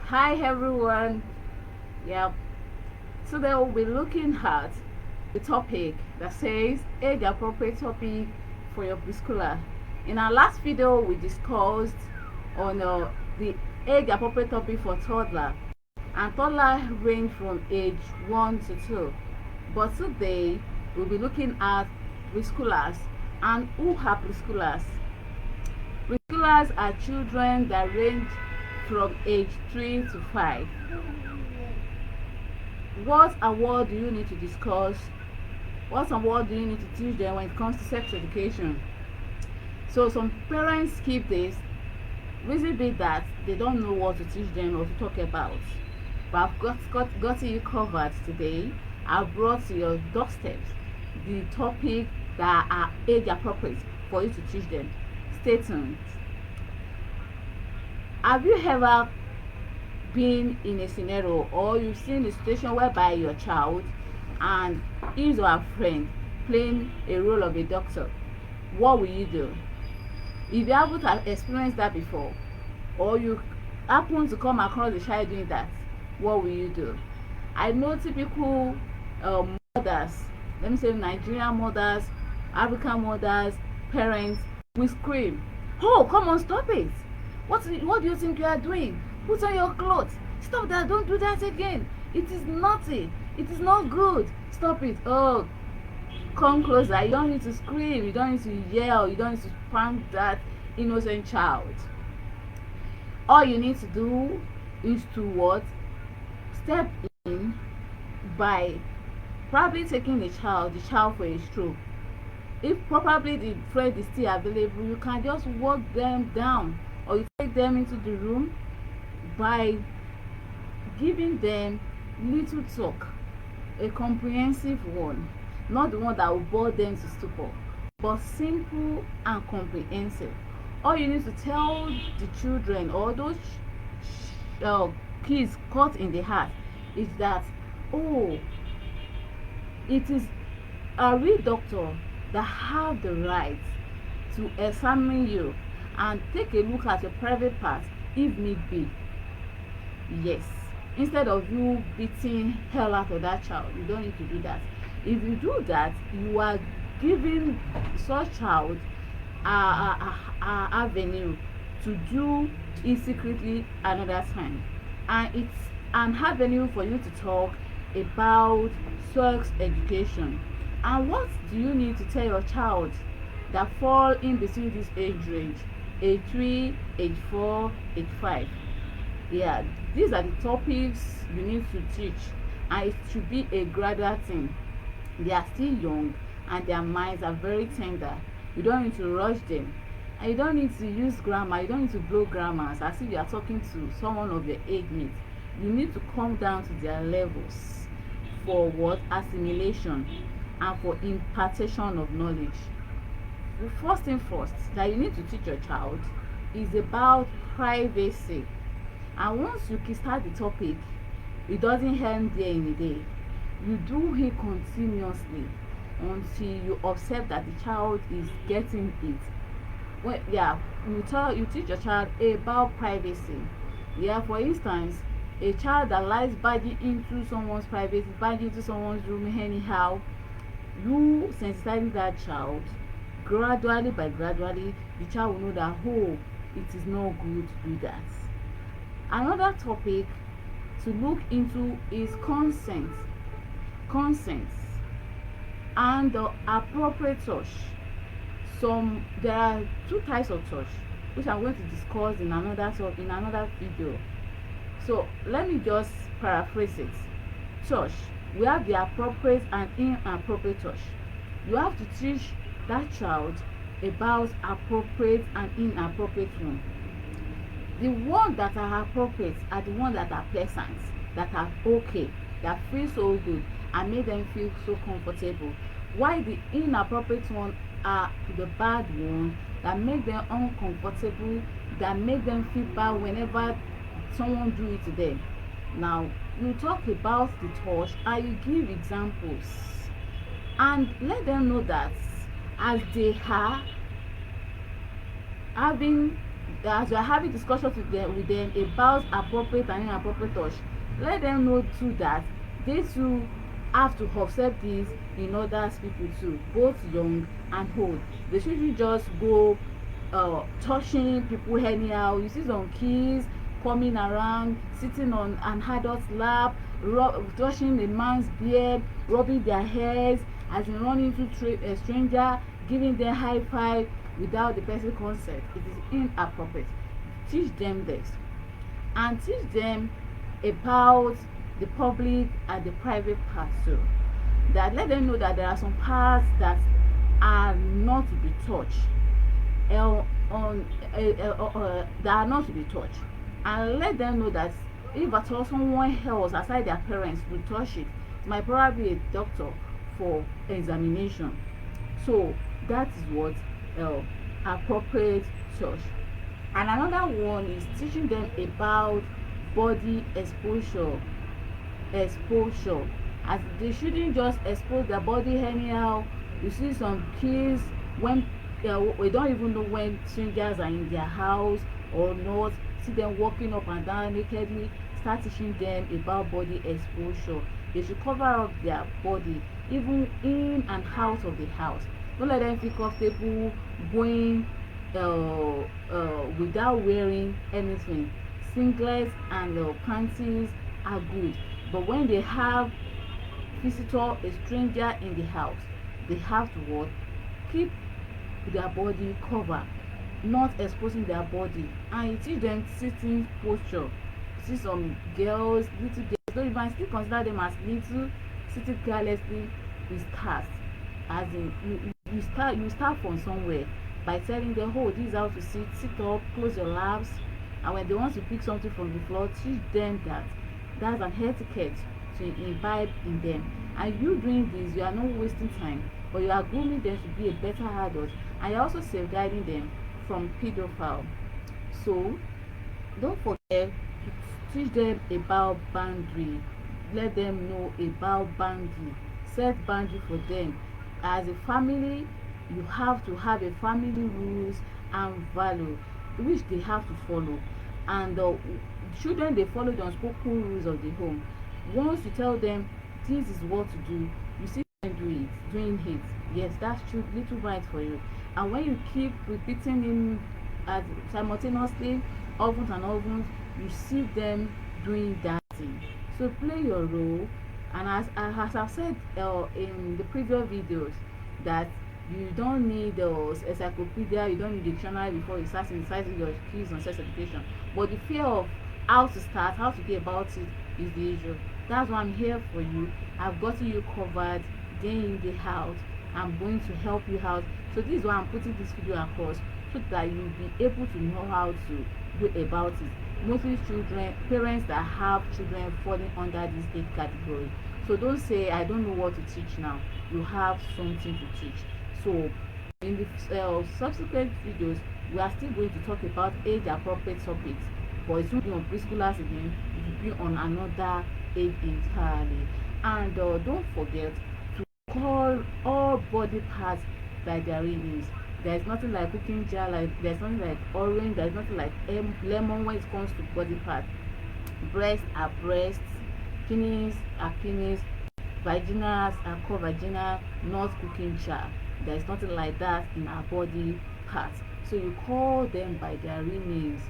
Hi everyone. Yep. Today we'll be looking at the topic that says age appropriate topic for your preschooler. In our last video, we discussed on the age appropriate topic for toddler, and toddler range from age 1 to 2. But today we'll be looking at preschoolers. And who are preschoolers? Preschoolers are children that range from age 3 to 5. What award do you need to discuss? What award do you need to teach them when it comes to sex education? So some parents skip this, reason be that they don't know what to teach them or to talk about. But I've got you covered today. I've brought to your doorstep the topic that are age appropriate for you to teach them. Stay tuned. Have you ever been in a scenario or you've seen a situation whereby your child and his or her friend playing a role of a doctor? What will you do? If you haven't experienced that before, or you happen to come across a child doing that, what will you do? I know typical mothers, let me say Nigerian mothers, African mothers, parents will scream, "Oh, come on, stop it! What do you think you are doing? Put on your clothes. Stop that. Don't do that again. It is naughty. It is not good. Stop it." Oh, come closer. You don't need to scream. You don't need to yell. You don't need to spank that innocent child. All you need to do is to what? Step in by probably taking the child for a stroke. If probably the friend is still available, you can just walk them down, or you take them into the room by giving them little talk, a comprehensive one, not the one that will bore them to stupor, but simple and comprehensive. All you need to tell the children or those kids caught in the heart is that, oh, it is a real doctor that have the right to examine you and take a look at your private parts if need be. Yes, instead of you beating hell out of that child, you don't need to do that. If you do that, you are giving such child a avenue to do it secretly another time, and it's an avenue for you to talk about sex education. And what do you need to tell your child that fall in between this age range, age 3, age 4, age 5? Yeah, these are the topics you need to teach, and it should be a gradual thing. They are still young and their minds are very tender. You don't need to rush them, and you don't need to use grammar. You don't need to blow grammars as if you are talking to someone of your age mate. You need to come down to their levels for what? Assimilation and for impartation of knowledge. The first thing first that you need to teach your child is about privacy. And once you start the topic, it doesn't end there in a day. You do it continuously until you observe that the child is getting it. Well, yeah, you teach your child about privacy. Yeah, for instance, a child that likes barging into someone's privacy, barging into someone's room anyhow, you sensitize that child gradually. The child will know that, oh, it is not good to do that. Another topic to look into is consent and the appropriate touch. There are two types of touch which I'm going to discuss in another video. So let me just paraphrase it. Touch, we have the appropriate and inappropriate touch. You have to teach that child about appropriate and inappropriate one. The ones that are appropriate are the ones that are pleasant, that are okay, that feel so good and make them feel so comfortable, while the inappropriate ones are the bad ones that make them uncomfortable, that make them feel bad whenever someone do it to them. Now you talk about the touch and you give examples and let them know that as they are having as you are having discussions with them about appropriate and inappropriate touch, let them know too that they too have to observe this in others people too, both young and old. They shouldn't just go touching people anyhow. You see some kids coming around, sitting on an adult's lap, touching a man's beard, rubbing their hairs, as in running into a stranger, giving them high five without the person's consent. It is inappropriate. Teach them this, and teach them about the public and the private parts too. That let them know that there are some parts that are not to be touched, that are not to be touched, and let them know that if at all someone else aside their parents will touch it, it might probably be a doctor for examination. So that is what appropriate touch. And another one is teaching them about body exposure, as they shouldn't just expose their body anyhow. You see some kids when we don't even know when strangers are in their house or not, see them walking up and down nakedly. Start teaching them about body exposure. They should cover up their body even in and out of the house. Don't let them feel comfortable going without wearing anything. Singlets and panties are good, but when they have visitor, a stranger in the house, they have to what? Keep their body covered, not exposing their body. And you teach them sitting posture. See some girls, little girls, though you might still consider them as little, sitting carelessly is task. As in you start from somewhere by telling them, oh, this is how to sit up, close your laps. And when they want to pick something from the floor, teach them that that's an etiquette to imbibe in them. And you doing this, you are not wasting time, but you are grooming them to be a better adult, and you're also safeguarding them from pedophile. So don't forget to teach them about boundary. Let them know about boundary. Set boundary for them. As a family, you have to have a family rules and value which they have to follow. And children, they follow the unspoken rules of the home. Once you tell them this is what to do, you see them doing it. Yes, that's true, little right for you. And when you keep repeating him simultaneously, often and often, you see them doing that thing. So play your role. And as I've said in the previous videos, that you don't need encyclopedia, you don't need dictionary before you start synthesizing your skills on sex education. But the fear of how to start, how to get about it is the issue. That's why I'm here for you. I've gotten you covered day in, day out. I'm going to help you out. So this is why I'm putting this video across, so that you'll be able to know how to go about it. Mostly children, parents that have children falling under this age category. So don't say, I don't know what to teach now. You have something to teach. So in the subsequent videos, we are still going to talk about age appropriate topics, but it won't be on preschoolers again. It will be on another age entirely. And don't forget to call all body parts by their real names. There's nothing like cooking jar, there's nothing like orange, there's nothing like lemon when it comes to body parts. Breasts are breasts, penis are penis, vaginas are called vagina, not cooking jar. There's nothing like that in our body parts. So you call them by their real names,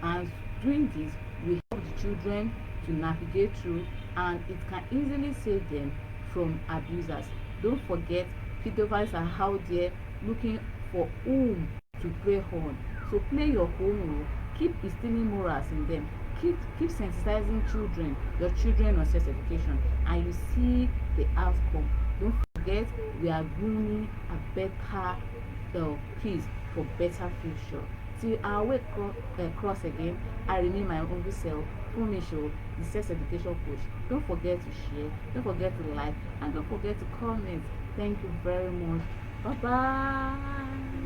and doing this will help the children to navigate through, and it can easily save them from abusers. Don't forget, pedophiles are out there looking for whom to prey on. So play your own role. Keep instilling morals in them. Keep sensitizing your children on sex education, and you see the outcome. Don't forget, we are grooming a better kids for better future. Till our way cross again, I remain my own self, Fumisho, the sex education coach. Don't forget to share, don't forget to like, and don't forget to comment. Thank you very much. Bye bye.